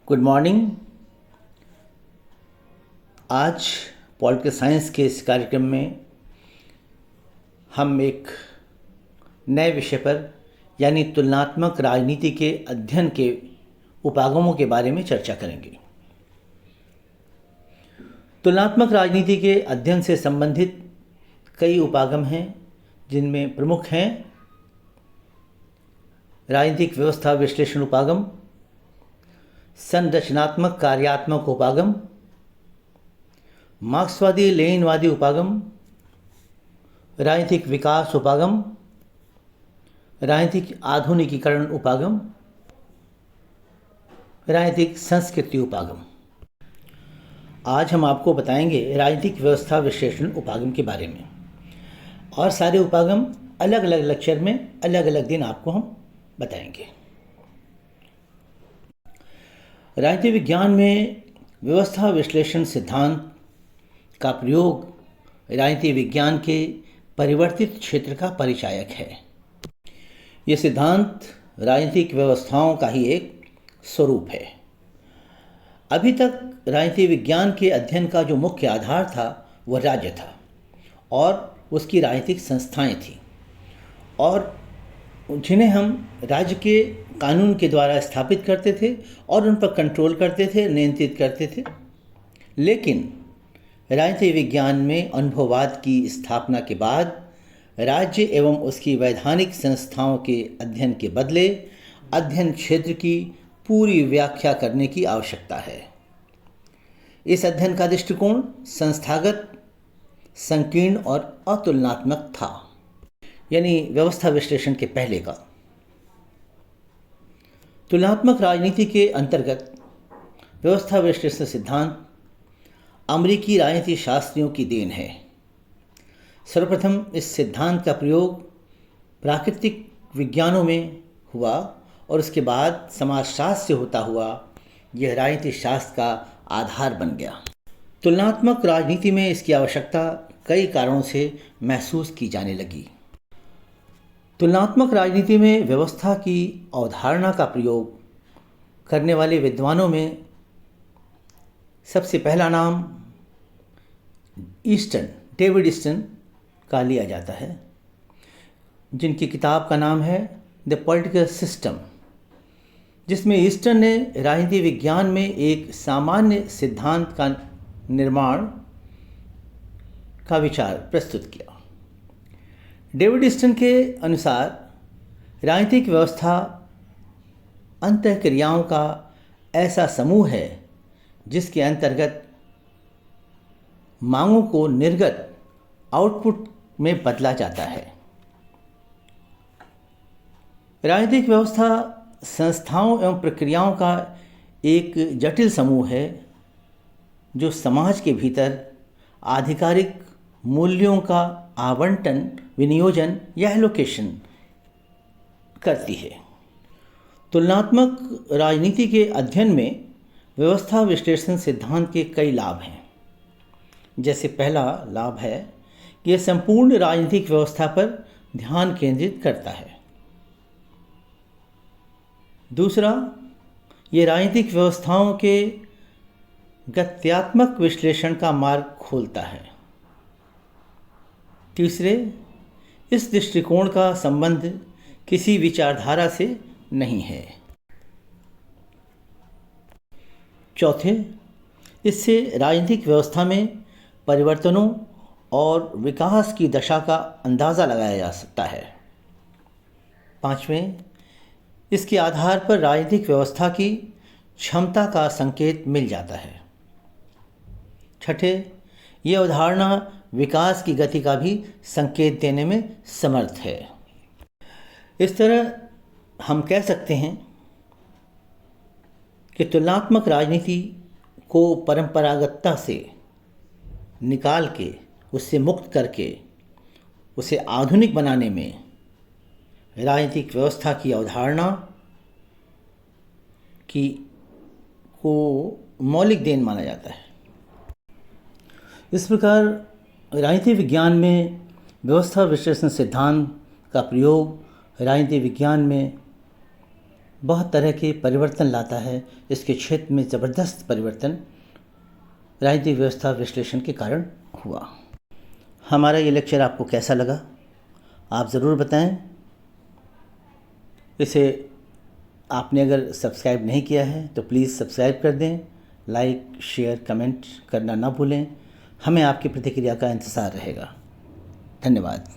Good morning. आज political science के इस कार्यक्रम में हम एक नए विषय पर यानी तुलनात्मक राजनीति के अध्ययन के उपागमों के बारे में चर्चा करेंगे। तुलनात्मक राजनीति के अध्ययन से संबंधित कई उपागम हैं, जिनमें प्रमुख हैं राजनीतिक व्यवस्था विश्लेषण उपागम, संरचनात्मक कार्यात्मक उपागम, मार्क्सवादी लेनिनवादी उपागम, राजनीतिक विकास उपागम, राजनीतिक आधुनिकीकरण उपागम, राजनीतिक संस्कृति उपागम। आज हम आपको बताएंगे राजनीतिक व्यवस्था विश्लेषण उपागम के बारे में, और सारे उपागम अलग अलग लेक्चर में अलग अलग दिन आपको हम बताएंगे। राजनीति विज्ञान में व्यवस्था विश्लेषण सिद्धांत का प्रयोग राजनीति विज्ञान के परिवर्तित क्षेत्र का परिचायक है। ये सिद्धांत राजनीतिक व्यवस्थाओं का ही एक स्वरूप है। अभी तक राजनीति विज्ञान के अध्ययन का जो मुख्य आधार था वह राज्य था और उसकी राजनीतिक संस्थाएं थी, और जिन्हें हम राज्य के कानून के द्वारा स्थापित करते थे और उन पर कंट्रोल करते थे, नियंत्रित करते थे। लेकिन राजनीति विज्ञान में अनुभववाद की स्थापना के बाद राज्य एवं उसकी वैधानिक संस्थाओं के अध्ययन के बदले अध्ययन क्षेत्र की पूरी व्याख्या करने की आवश्यकता है। इस अध्ययन का दृष्टिकोण संस्थागत, संकीर्ण और अतुलनात्मक था, यानी व्यवस्था विश्लेषण के पहले का। तुलनात्मक राजनीति के अंतर्गत व्यवस्था विश्लेषण सिद्धांत अमेरिकी राजनीति शास्त्रियों की देन है। सर्वप्रथम इस सिद्धांत का प्रयोग प्राकृतिक विज्ञानों में हुआ और उसके बाद समाजशास्त्र से होता हुआ यह राजनीति शास्त्र का आधार बन गया। तुलनात्मक राजनीति में इसकी आवश्यकता कई कारणों से महसूस की जाने लगी। तुलनात्मक राजनीति में व्यवस्था की अवधारणा का प्रयोग करने वाले विद्वानों में सबसे पहला नाम डेविड ईस्टन का लिया जाता है, जिनकी किताब का नाम है द पॉलिटिकल सिस्टम, जिसमें ईस्टन ने राजनीति विज्ञान में एक सामान्य सिद्धांत का निर्माण का विचार प्रस्तुत किया। डेविड ईस्टन के अनुसार राजनीतिक व्यवस्था अंतःक्रियाओं का ऐसा समूह है जिसके अंतर्गत मांगों को निर्गत आउटपुट में बदला जाता है। राजनीतिक व्यवस्था संस्थाओं एवं प्रक्रियाओं का एक जटिल समूह है जो समाज के भीतर आधिकारिक मूल्यों का आवंटन, विनियोजन या एलोकेशन करती है। तुलनात्मक राजनीति के अध्ययन में व्यवस्था विश्लेषण सिद्धांत के कई लाभ हैं। जैसे पहला लाभ है कि यह संपूर्ण राजनीतिक व्यवस्था पर ध्यान केंद्रित करता है। दूसरा, ये राजनीतिक व्यवस्थाओं के गत्यात्मक विश्लेषण का मार्ग खोलता है। तीसरे, इस दृष्टिकोण का संबंध किसी विचारधारा से नहीं है। चौथे, इससे राजनीतिक व्यवस्था में परिवर्तनों और विकास की दशा का अंदाज़ा लगाया जा सकता है। पांचवें, इसके आधार पर राजनीतिक व्यवस्था की क्षमता का संकेत मिल जाता है। छठे, यह अवधारणा विकास की गति का भी संकेत देने में समर्थ है। इस तरह हम कह सकते हैं कि तुलनात्मक राजनीति को परंपरागतता से निकाल के, उससे मुक्त करके उसे आधुनिक बनाने में राजनीतिक व्यवस्था की अवधारणा को मौलिक देन माना जाता है। इस प्रकार राजनीति विज्ञान में व्यवस्था विश्लेषण सिद्धांत का प्रयोग राजनीति विज्ञान में बहुत तरह के परिवर्तन लाता है। इसके क्षेत्र में ज़बरदस्त परिवर्तन राजनीतिक व्यवस्था विश्लेषण के कारण हुआ। हमारा ये लेक्चर आपको कैसा लगा आप ज़रूर बताएं। इसे आपने अगर सब्सक्राइब नहीं किया है तो प्लीज़ सब्सक्राइब कर दें। लाइक शेयर कमेंट करना ना भूलें। हमें आपकी प्रतिक्रिया का इंतज़ार रहेगा। धन्यवाद।